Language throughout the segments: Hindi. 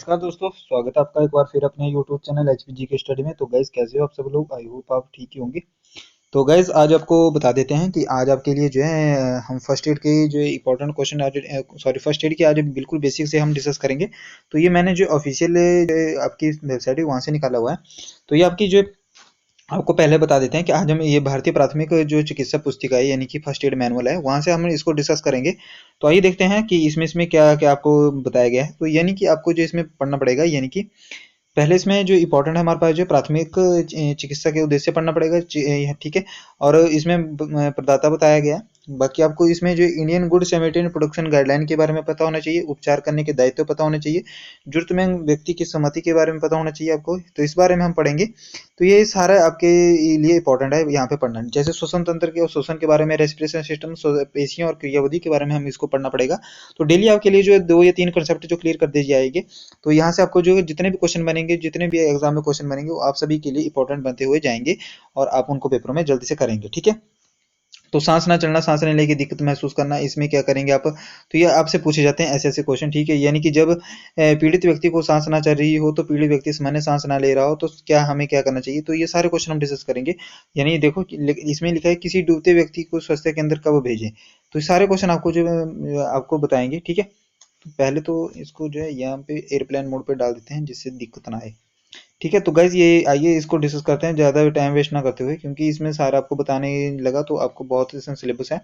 नमस्कार दोस्तों, स्वागत है आपका एक बार फिर अपने YouTube चैनल एचपीजी के स्टडी में। तो गाइज कैसे हो आप सब लोग? आई होप आप ठीक ही होंगे। तो गाइज आज आपको बता देते हैं कि आज आपके लिए जो है हम फर्स्ट एड के जो इंपॉर्टेंट क्वेश्चन आज फर्स्ट एड के आज बिल्कुल बेसिक से हम डिस्कस करेंगे। तो ये मैंने जो ऑफिशियल आपकी वेबसाइट है वहाँ से निकाला हुआ है। तो ये आपकी जो आपको पहले बता देते हैं कि आज हम ये भारतीय प्राथमिक जो चिकित्सा पुस्तिका है यानी कि फर्स्ट एड मैनुअल है वहाँ से हम इसको डिस्कस करेंगे। तो आइए देखते हैं कि इसमें क्या क्या आपको बताया गया है। तो यानी कि आपको जो इसमें पढ़ना पड़ेगा, यानी कि पहले इसमें जो इम्पोर्टेंट है हमारे पास जो प्राथमिक चिकित्सा के उद्देश्य पढ़ना पड़ेगा, ठीक है। और इसमें प्रदाता बताया गया है। बाकी आपको इसमें जो Indian good sanitary production guideline के बारे में पता होना चाहिए, उपचार करने के दायित्व पता होने चाहिए, जरूरतमंद व्यक्ति की सहमति के बारे में पता होना चाहिए आपको। तो इस बारे में हम पढ़ेंगे। तो ये सारा आपके लिए इंपॉर्टेंट है यहाँ पे पढ़ना। जैसे श्वसन तंत्र के और श्वसन के बारे में, रेस्पिरेशन सिस्टम, पेशियों और क्रियाविधि के बारे में हम इसको पढ़ना पड़ेगा। तो डेली आपके लिए जो 2 या 3 कंसेप्ट जो क्लियर कर दिए जाएंगे। तो यहाँ से आपको जो जितने भी क्वेश्चन बनेंगे, जितने भी एग्जाम में क्वेश्चन बनेंगे, वो आप सभी के लिए इंपॉर्टेंट बनते हुए जाएंगे और आप उनको पेपरों में जल्दी से करेंगे, ठीक है। तो सांस ना चलना, सांस लेने की दिक्कत महसूस करना, इसमें क्या करेंगे आप? तो ये आपसे पूछे जाते हैं ऐसे ऐसे क्वेश्चन, ठीक है। यानी कि जब पीड़ित व्यक्ति को सांस ना चल रही हो, तो पीड़ित व्यक्ति सामान्य सांस ना ले रहा हो, तो क्या हमें क्या करना चाहिए? तो ये सारे क्वेश्चन हम डिस्कस करेंगे। यानी देखो इसमें लिखा है किसी डूबते व्यक्ति को स्वास्थ्य केंद्र कब भेजें। तो ये सारे क्वेश्चन आपको जो आपको बताएंगे, ठीक है। तो पहले तो इसको जो है यहाँ पे एयरप्लेन मोड पे डाल देते हैं जिससे दिक्कत ना आए, ठीक है। तो गाइज ये आइए इसको डिस्कस करते हैं ज़्यादा टाइम वेस्ट ना करते हुए, क्योंकि इसमें सारा आपको बताने लगा तो आपको बहुत इसमें सिलेबस है।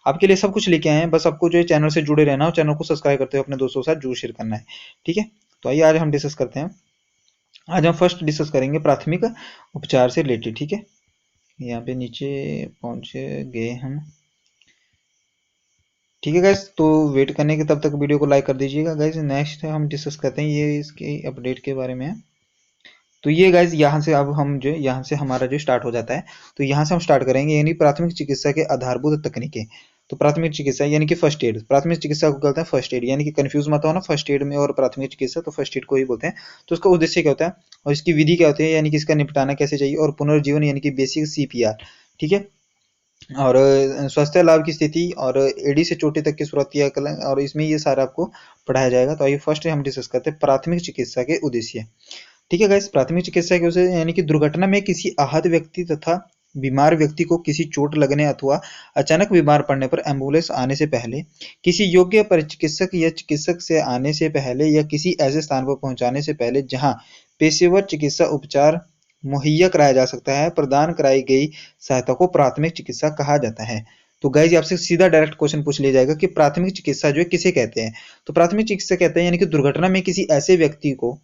आपके लिए सब कुछ लेके आए हैं, बस आपको जो है चैनल से जुड़े रहना और चैनल को सब्सक्राइब करते हुए अपने दोस्तों के साथ जरूर शेयर करना है, ठीक है। तो आइए आज हम डिस्कस करते हैं। आज हम फर्स्ट डिस्कस करेंगे प्राथमिक उपचार से रिलेटेड, ठीक है। यहाँ पे नीचे पहुंच गए हम, ठीक है गाइज। तो वेट करने के तब तक वीडियो को लाइक कर दीजिएगा गाइज। नेक्स्ट हम डिस्कस करते हैं, ये इसके अपडेट के बारे में है। तो ये गाइज यहाँ से अब हम जो यहाँ से हमारा जो स्टार्ट हो जाता है। तो यहाँ से हम स्टार्ट करेंगे, यानी प्राथमिक चिकित्सा के आधारभूत तकनीकें। तो प्राथमिक चिकित्सा यानी कि फर्स्ट एड, प्राथमिक चिकित्सा को कहते हैं फर्स्ट एड, यानी कि कंफ्यूज मत हो ना फर्स्ट एड में और प्राथमिक चिकित्सा, तो फर्स्ट एड को ही बोलते हैं। तो उसका उद्देश्य क्या होता है और इसकी विधि क्या होती है, यानी कि इसका निपटाना कैसे चाहिए, और पुनर्जीवन यानी कि बेसिक सीपीआर, ठीक है। और स्वास्थ्य लाभ की स्थिति और एडी से चोटी तक की सुरक्षा कला, और इसमें ये सारा आपको पढ़ाया जाएगा। तो आइए फर्स्ट हम डिस्कस करते हैं प्राथमिक चिकित्सा के उद्देश्य, ठीक है गाइस। प्राथमिक चिकित्सा के उसे यानी कि दुर्घटना में किसी आहत व्यक्ति तथा बीमार व्यक्ति को किसी चोट लगने अथवा अचानक बीमार पड़ने पर एम्बुलेंस आने से पहले, किसी योग्य परिचिकित्सक या चिकित्सक से आने से पहले, या किसी ऐसे स्थान पर पहुंचाने से पहले जहां पेशेवर चिकित्सा उपचार मुहैया कराया जा सकता है, प्रदान कराई गई सहायता को प्राथमिक चिकित्सा कहा जाता है। तो गाइज आपसे सीधा डायरेक्ट क्वेश्चन पूछ लिया जाएगा कि प्राथमिक चिकित्सा जो है किसे कहते हैं। तो प्राथमिक चिकित्सा कहते हैं यानी कि दुर्घटना में किसी ऐसे व्यक्ति को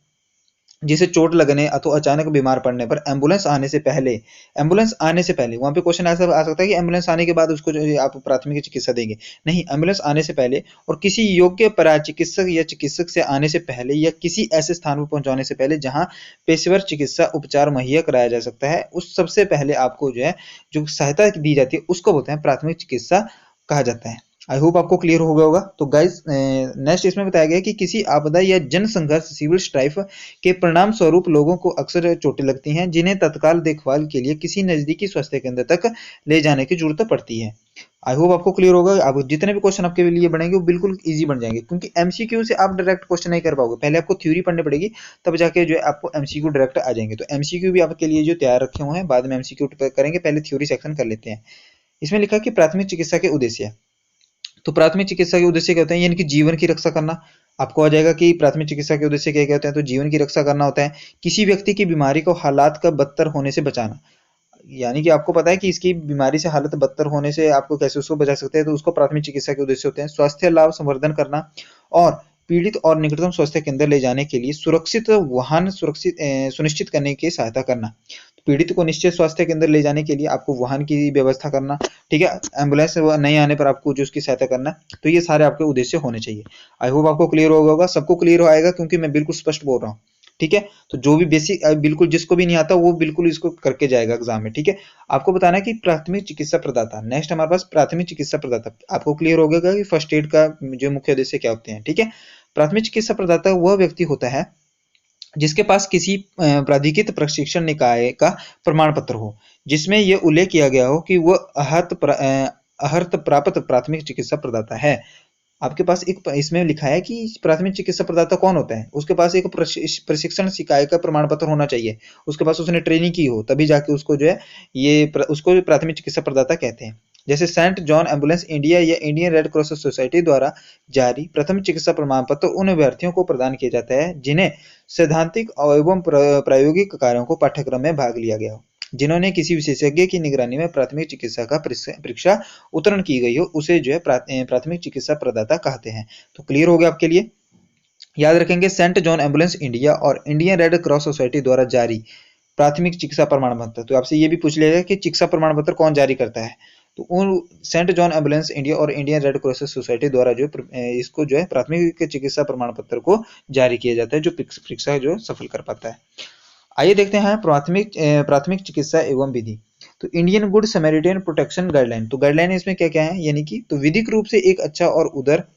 जिसे चोट लगने अथवा अचानक बीमार पड़ने पर एम्बुलेंस आने से पहले, एम्बुलेंस आने से पहले, वहां पे क्वेश्चन ऐसा आ सकता है कि एम्बुलेंस आने के बाद उसको जो है आप प्राथमिक चिकित्सा देंगे, नहीं, एम्बुलेंस आने से पहले और किसी योग्य चिकित्सक या चिकित्सक से आने से पहले, या किसी ऐसे स्थान पर पहुंचाने से पहले जहां पेशेवर चिकित्सा उपचार मुहैया कराया जा सकता है, उस सबसे पहले आपको जो है जो सहायता दी जाती है उसको बोलते हैं प्राथमिक चिकित्सा कहा जाता है। आई होप आपको क्लियर हो गया होगा। तो गाइज नेक्स्ट इसमें बताया गया कि किसी आपदा या जन संघर्ष सिविल स्ट्राइफ के परिणाम स्वरूप लोगों को अक्सर चोटें लगती हैं, जिन्हें तत्काल देखभाल के लिए किसी नजदीकी स्वास्थ्य केंद्र तक ले जाने की जरूरत पड़ती है। आई होप आपको क्लियर होगा। अब जितने भी क्वेश्चन आपके लिए बनेंगे वो बिल्कुल इजी बन जाएंगे, क्योंकि एमसीक्यू से आप डायरेक्ट क्वेश्चन नहीं कर पाओगे, पहले आपको थ्योरी पढ़नी पड़ेगी, तब जाके जो है आपको एमसीक्यू डायरेक्ट आ जाएंगे। तो एमसीक्यू भी आपके लिए जो तैयार रखे हुए हैं, बाद में एमसीक्यू करेंगे, पहले थ्योरी सेक्शन कर लेते हैं। इसमें लिखा कि प्राथमिक चिकित्सा के उद्देश्य। तो प्राथमिक चिकित्सा के उद्देश्य क्या होते हैं, यानी कि जीवन की रक्षा करना। आपको आ जाएगा कि प्राथमिक चिकित्सा के उद्देश्य क्या क्या होते हैं। तो जीवन की रक्षा करना होता है, किसी व्यक्ति की बीमारी को हालात का बदतर होने से बचाना, यानी कि आपको पता है कि इसकी बीमारी से हालत बदतर होने से आपको कैसे उसको बचा सकते हैं, तो उसको प्राथमिक चिकित्सा के उद्देश्य होते हैं। स्वास्थ्य लाभ संवर्धन करना और पीड़ित और निकटतम स्वास्थ्य केंद्र ले जाने के लिए सुरक्षित वाहन सुनिश्चित करने की सहायता करना। पीड़ित को निश्चित स्वास्थ्य केंद्र ले जाने के लिए आपको वाहन की व्यवस्था करना, ठीक है। एम्बुलेंस नहीं आने पर आपको जो उसकी सहायता करना। तो ये सारे आपके उद्देश्य होने चाहिए। आई होप आपको क्लियर हो गया होगा, सबको क्लियर हो आएगा, क्योंकि मैं बिल्कुल स्पष्ट बोल रहा हूँ, ठीक है। तो जो भी बेसिक बिल्कुल जिसको भी नहीं आता वो बिल्कुल इसको करके जाएगा एग्जाम में, ठीक है। आपको बताना है कि प्राथमिक चिकित्सा प्रदाता, नेक्स्ट हमारे पास प्राथमिक चिकित्सा प्रदाता। आपको क्लियर हो गया कि फर्स्ट एड का जो मुख्य उद्देश्य क्या होते हैं, ठीक है। प्राथमिक चिकित्सा प्रदाता वह व्यक्ति होता है जिसके पास किसी प्राधिकृत प्रशिक्षण निकाय का प्रमाण पत्र हो, जिसमें यह उल्लेख किया गया हो कि वह अर्हत प्राप्त प्राथमिक चिकित्सा प्रदाता है। आपके पास एक इसमें लिखा है कि प्राथमिक चिकित्सा प्रदाता कौन होता है, उसके पास एक प्रशिक्षण सिकाई का प्रमाण पत्र होना चाहिए, उसके पास उसने ट्रेनिंग की हो, तभी जाके उसको जो है उसको प्राथमिक चिकित्सा प्रदाता कहते हैं। जैसे सेंट जॉन एम्बुलेंस इंडिया या इंडियन रेड क्रॉस सोसाइटी द्वारा जारी प्रथम चिकित्सा प्रमाण पत्र उन अभ्यर्थियों को प्रदान किया जाता है जिन्हें सैद्धांतिक एवं प्रायोगिक कार्यों को पाठ्यक्रम में भाग लिया गया हो, जिन्होंने किसी विशेषज्ञ की निगरानी में प्राथमिक चिकित्सा का परीक्षा उत्तीर्ण की गई हो, उसे जो है प्राथमिक चिकित्सा प्रदाता कहते हैं। तो क्लियर हो गया आपके लिए। याद रखेंगे सेंट जॉन एम्बुलेंस इंडिया और इंडियन रेड क्रॉस सोसाइटी द्वारा जारी प्राथमिक चिकित्सा प्रमाण पत्र। तो आपसे ये भी पूछ लिया गया कि चिकित्सा प्रमाण पत्र कौन जारी करता है, तो उन सेंट जॉन एम्बुलेंस इंडिया और इंडियन रेड क्रॉस सोसाइटी द्वारा जो इसको जो है प्राथमिक चिकित्सा प्रमाण पत्र को जारी किया जाता है, जो परीक्षा जो सफल कर पाता है। आइए देखते हैं प्राथमिक चिकित्सा एवं विधि। तो Indian good Samaritan protection guideline, तो गाइडलाइन इसमें क्या क्या है, यानी कि तो विधिक रूप से एक अच्छा और उदार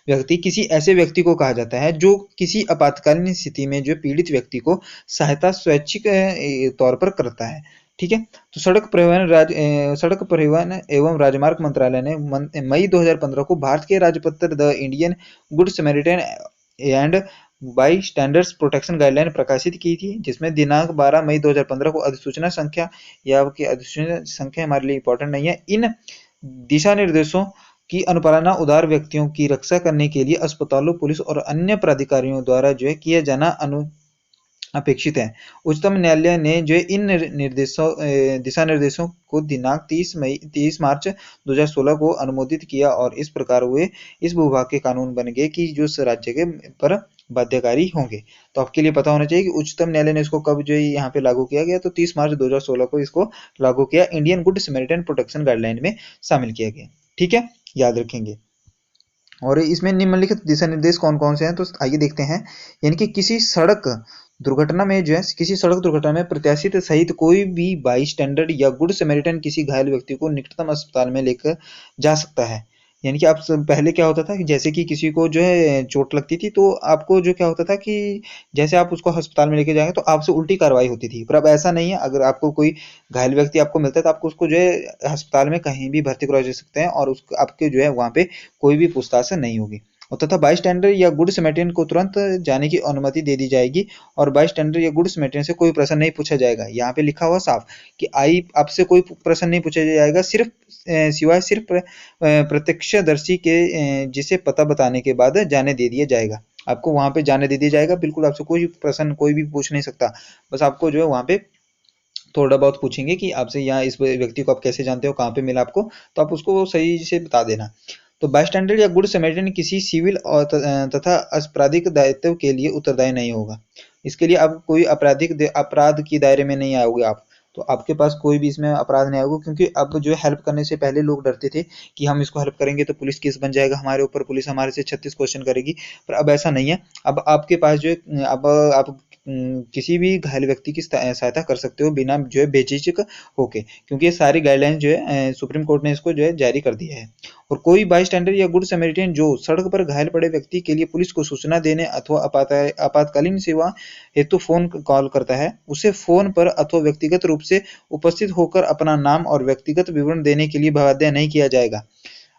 व्यक्ति किसी ऐसे व्यक्ति को कहा जाता है जो किसी आपातकालीन स्थिति में जो पीड़ित व्यक्ति को सहायता स्वैच्छिक तौर पर करता है। ठीक है, तो सड़क परिवहन एवं राजमार्ग मंत्रालय ने मई 2015 को भारत के राजपत्र the Indian good Samaritan and by standards protection guideline प्रकाशित की थी, जिसमें दिनांक 12 मई 2015 को अधिसूचना संख्या, या आपकी अधिसूचना संख्या हमारे लिए इंपॉर्टेंट नहीं है, इन दिशा निर्देशों की अनुपालना उदार व्यक्तियों की रक्षा करने के लिए अस्पतालों, पुलिस और अन्य प्राधिकारियों द्वारा जो है किया जाना अपेक्षित है। उच्चतम न्यायालय ने जो इन दिशा निर्देशों को दिनांक 30 मार्च 2016 को अनुमोदित किया और इस प्रकार वे इस भूभाग के कानून बन गए कि जो राज्य के पर बाध्यकारी होंगे। तो आपके लिए पता होना चाहिए कि उच्चतम न्यायालय ने इसको कब जो है यहाँ पे लागू किया गया, तो 30 मार्च 2016 को इसको लागू किया, Indian good Samaritan protection guideline में शामिल किया गया। ठीक है, याद रखेंगे। और इसमें निम्नलिखित दिशा निर्देश कौन कौन से हैं, तो आइए देखते हैं। यानी कि किसी सड़क दुर्घटना में प्रत्याशित सहित कोई भी बाई स्टैंडर्ड या गुड समैरिटन किसी घायल व्यक्ति को निकटतम अस्पताल में लेकर जा सकता है। यानी कि आप पहले क्या होता था कि जैसे कि किसी को जो है चोट लगती थी, तो आपको जो क्या होता था कि जैसे आप उसको अस्पताल में लेके जाएंगे तो आपसे उल्टी कार्रवाई होती थी, पर अब ऐसा नहीं है। अगर आपको कोई घायल व्यक्ति आपको मिलता है तो आपको उसको जो है अस्पताल में कहीं भी भर्ती करवा सकते हैं और उसको आपके जो है वहाँ पे कोई भी पूछताछ नहीं होगी, और तथा बाई स्टैंडर्ड या गुड समैरिटन को तुरंत जाने की अनुमति दे दी जाएगी, और बाई स्टैंडर्ड या गुड समैरिटन से कोई प्रश्न नहीं पूछा जाएगा। यहाँ पे लिखा हुआ साफ कि आपसे कोई प्रश्न नहीं पूछा जाएगा, सिर्फ प्रत्यक्षदर्शी के जिसे पता बताने के बाद जाने दे दिया जाएगा। आपको वहां पे जाने दे दिया जाएगा, बिल्कुल आपसे कोई प्रश्न कोई भी पूछ नहीं सकता। बस आपको जो है वहां पे थोड़ा बहुत पूछेंगे कि आपसे यहाँ इस व्यक्ति को आप कैसे जानते हो, कहाँ पे मिला आपको, तो आप उसको सही से बता देना। तो बाई स्टैंडर्ड या गुड समैरिटन किसी सिविल और तथा आपराधिक दायित्व के लिए उत्तरदायी नहीं होगा। इसके लिए आप कोई अपराध के दायरे में नहीं आओगे आप, तो आपके पास कोई भी इसमें अपराध नहीं आएगा, क्योंकि अब जो हेल्प करने से पहले लोग डरते थे कि हम इसको हेल्प करेंगे तो पुलिस केस बन जाएगा हमारे ऊपर, पुलिस हमारे से 36 क्वेश्चन करेगी, पर अब ऐसा नहीं है। अब आपके पास जो है अब आप किसी भी घायल व्यक्ति की सहायता कर सकते हो बिना जो है बेझिझक होके, क्योंकि ये सारी गाइडलाइन जो है सुप्रीम कोर्ट ने इसको जो है जारी कर दिया है। और कोई बाई स्टैंडर्ड या गुड समैरिटन जो सड़क पर घायल पड़े व्यक्ति के लिए पुलिस को सूचना देने अथवा आपातकालीन सेवा हेतु फोन कॉल करता है, उसे फोन पर अथवा व्यक्तिगत रूप से उपस्थित होकर अपना नाम और व्यक्तिगत विवरण देने के लिए बाध्य नहीं किया जाएगा।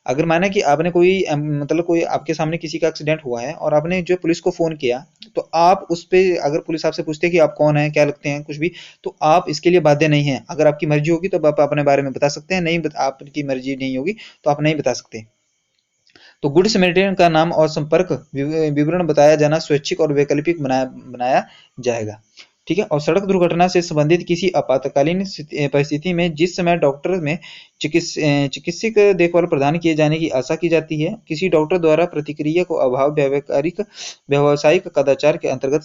अगर माना कि आपने मतलब कोई आपके सामने किसी का एक्सीडेंट हुआ है और आपने जो पुलिस को फोन किया, तो आप उस पे अगर पुलिस आपसे पूछते हैं कि आप कौन हैं, क्या लगते हैं, कुछ भी, तो आप इसके लिए बाध्य नहीं हैं। अगर आपकी मर्जी होगी तो आप अपने बारे में बता सकते हैं, नहीं आपकी मर्जी नहीं होगी तो आप नहीं बता सकते। तो गुड समैरिटन का नाम और संपर्क विवरण बताया जाना स्वैच्छिक और वैकल्पिक बनाया जाएगा। ठीक है, और सड़क दुर्घटना से संबंधित किसी आपातकालीन परिस्थिति में जिस समय डॉक्टर में चिकित्सक देखभाल प्रदान किए जाने की आशा की जाती है, किसी डॉक्टर द्वारा प्रतिक्रिया को अभाव व्यावसायिक कदाचार के अंतर्गत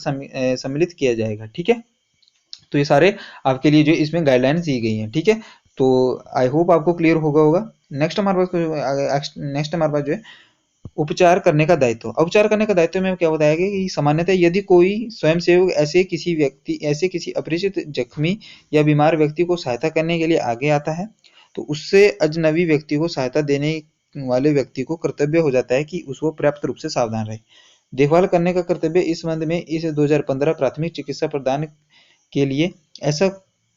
सम्मिलित किया जाएगा। ठीक है, तो ये सारे आपके लिए जो इसमें गाइडलाइंस दी गई हैं। ठीक है, तो आई होप आपको क्लियर होगा। नेक्स्ट हमारे पास जो है उपचार करने का दायित्व। उपचार करने का दायित्व में क्या बताया गया कि सामान्यतः यदि कोई स्वयंसेवक ऐसे किसी अपरिचित जख्मी या बीमार व्यक्ति को सहायता करने के लिए आगे आता है, तो उससे अजनबी व्यक्ति को सहायता देने वाले व्यक्ति को कर्तव्य हो जाता है कि उसको पर्याप्त रूप से सावधान रहे। देखभाल करने का कर्तव्य इस संबंध में इस 2015 प्राथमिक चिकित्सा प्रदान के लिए ऐसा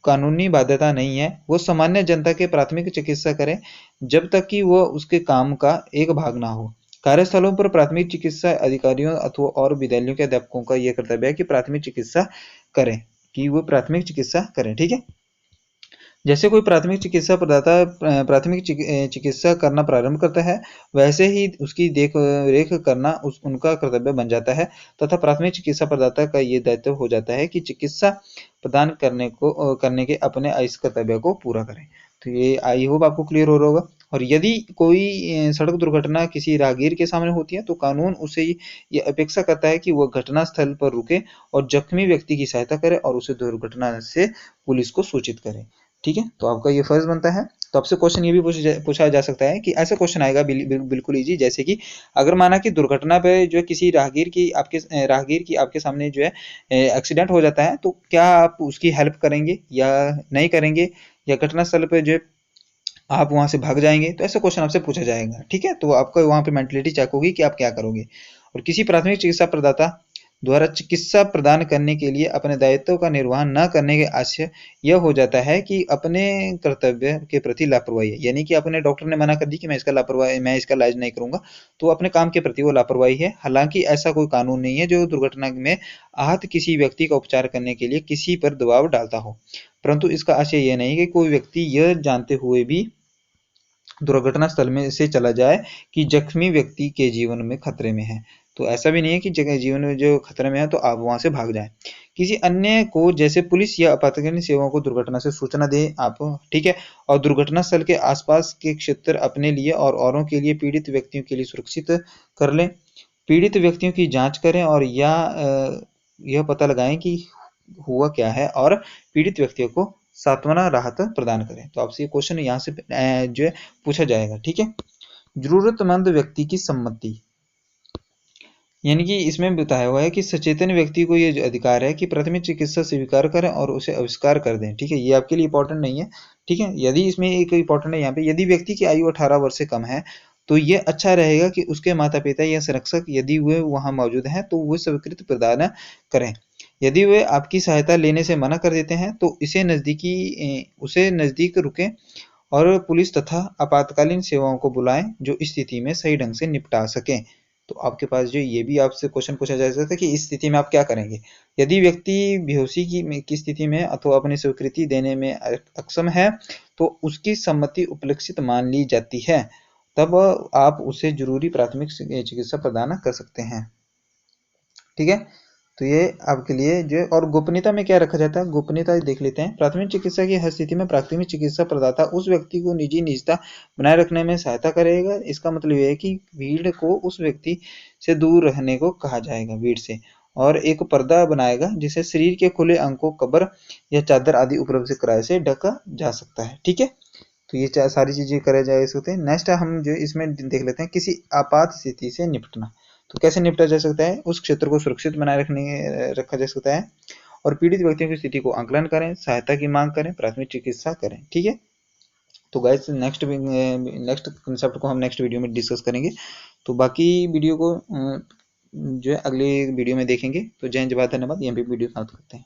कानूनी बाध्यता नहीं है, वो सामान्य जनता के प्राथमिक चिकित्सा करे जब तक कि वह उसके काम का एक भाग ना हो। कार्यस्थलों पर प्राथमिक चिकित्सा अधिकारियों अथवा और विद्यालयों के अध्यापकों का यह कर्तव्य है कि प्राथमिक चिकित्सा करें, कि वो प्राथमिक चिकित्सा करें। ठीक है, जैसे कोई प्राथमिक चिकित्सा प्रदाता प्राथमिक चिकित्सा करना प्रारंभ करता है, वैसे ही उसकी देख रेख करना उनका कर्तव्य बन जाता है तथा प्राथमिक चिकित्सा प्रदाता का ये दायित्व हो जाता है कि चिकित्सा प्रदान करने के अपने इस कर्तव्य को पूरा करें। तो ये आई होप आपको क्लियर हो रहा होगा। और यदि कोई सड़क दुर्घटना किसी राहगीर के सामने होती है तो कानून उसे ये अपेक्षा करता है कि वह घटना स्थल पर रुके और जख्मी व्यक्ति की सहायता करे और उसे दुर्घटना से पुलिस को सूचित करे। ठीक है, तो आपका ये फर्ज बनता है। तो आपसे क्वेश्चन ये भी पूछा जा सकता है कि ऐसा क्वेश्चन आएगा बिल्कुल इजी, जैसे कि अगर माना कि दुर्घटना पे जो है किसी राहगीर की आपके सामने जो है एक्सीडेंट हो जाता है, तो क्या आप उसकी हेल्प करेंगे या नहीं करेंगे, या घटनास्थल पे जो है आप वहां से भाग जाएंगे? तो ऐसा क्वेश्चन आपसे पूछा जाएगा। ठीक है, तो आपका वहां पे मेंटलिटी चेक होगी कि आप क्या करोगे। और किसी प्राथमिक चिकित्सा प्रदाता द्वारा चिकित्सा प्रदान करने के लिए अपने दायित्व का निर्वहन न करने के आशय यह हो जाता है कि अपने कर्तव्य के प्रति लापरवाही है, यानी कि अपने डॉक्टर ने मना कर दी कि मैं इसका इलाज नहीं करूंगा, तो अपने काम के प्रति वो लापरवाही है। हालांकि ऐसा कोई कानून नहीं है जो दुर्घटना में आहत किसी व्यक्ति का उपचार करने के लिए किसी पर दबाव डालता हो, परंतु इसका आशय यह नहीं कि कोई व्यक्ति यह जानते हुए भी दुर्घटना स्थल में से चला जाए कि जख्मी व्यक्ति के जीवन में खतरे में है। तो ऐसा भी नहीं है कि जीवन में जो खतरे में है तो आप वहां से भाग जाएं। किसी अन्य को जैसे पुलिस या आपातकालीन सेवाओं को दुर्घटना से सूचना दें आप। ठीक है, और दुर्घटना स्थल के आसपास के क्षेत्र अपने लिए और औरों के लिए पीड़ित व्यक्तियों के लिए सुरक्षित कर लें। पीड़ित व्यक्तियों की जांच करें और यह पता लगाएं कि हुआ क्या है और पीड़ित व्यक्तियों को सांत्वना राहत प्रदान करें। तो आपसे ये क्वेश्चन यहाँ से जो है पूछा जाएगा। ठीक है, जरूरतमंद व्यक्ति की सम्मति, यानी कि इसमें बताया हुआ है कि सचेतन व्यक्ति को ये अधिकार है कि प्राथमिक चिकित्सा स्वीकार करें और उसे आविष्कार कर दें। ठीक है, ये आपके लिए इंपॉर्टेंट नहीं है। ठीक है, यदि इसमें एक इंपॉर्टेंट है यहाँ पे, यदि व्यक्ति की आयु 18 वर्ष से कम है तो ये अच्छा रहेगा कि उसके माता पिता या संरक्षक यदि वे वहां मौजूद हैं तो वे स्वीकृति प्रदान करें। यदि वे आपकी सहायता लेने से मना कर देते हैं तो उसे नजदीक रुकें और पुलिस तथा आपातकालीन सेवाओं को बुलाएं जो इस स्थिति में सही ढंग से निपटा सकें। तो आपके पास जो ये भी आपसे क्वेश्चन पूछा जा सकता है कि इस स्थिति में आप क्या करेंगे। यदि व्यक्ति बेहोशी की स्थिति में अथवा अपनी स्वीकृति देने में अक्षम है तो उसकी सम्मति उपलक्षित मान ली जाती है, तब आप उसे जरूरी प्राथमिक चिकित्सा प्रदान कर सकते हैं। ठीक है, तो ये आपके लिए जो, और गोपनीयता में क्या रखा जाता है, गोपनीयता देख लेते हैं। प्राथमिक चिकित्सा की हर स्थिति में प्राथमिक चिकित्सा प्रदाता उस व्यक्ति को निजता बनाए रखने में सहायता करेगा। इसका मतलब यह है कि भीड़ को उस व्यक्ति से दूर रहने को कहा जाएगा, भीड़ से, और एक पर्दा बनाएगा जिसे शरीर के खुले अंग को कब्र या चादर आदि उपलब्ध किराए से ढका जा सकता है। ठीक है, तो ये सारी चीजें करे जा सकते हैं। नेक्स्ट हम जो इसमें देख लेते हैं किसी आपात स्थिति से निपटना। तो कैसे निपटा जा सकता है, उस क्षेत्र को सुरक्षित बनाए रखा जा सकता है और पीड़ित व्यक्तियों की स्थिति को आंकलन करें, सहायता की मांग करें, प्राथमिक चिकित्सा करें। ठीक है, तो गाइस नेक्स्ट कंसेप्ट को हम नेक्स्ट वीडियो में डिस्कस करेंगे। तो बाकी वीडियो को जो है अगले वीडियो में देखेंगे। तो जय हिंद, धन्यवाद। यहाँ पे वीडियो समाप्त करते हैं।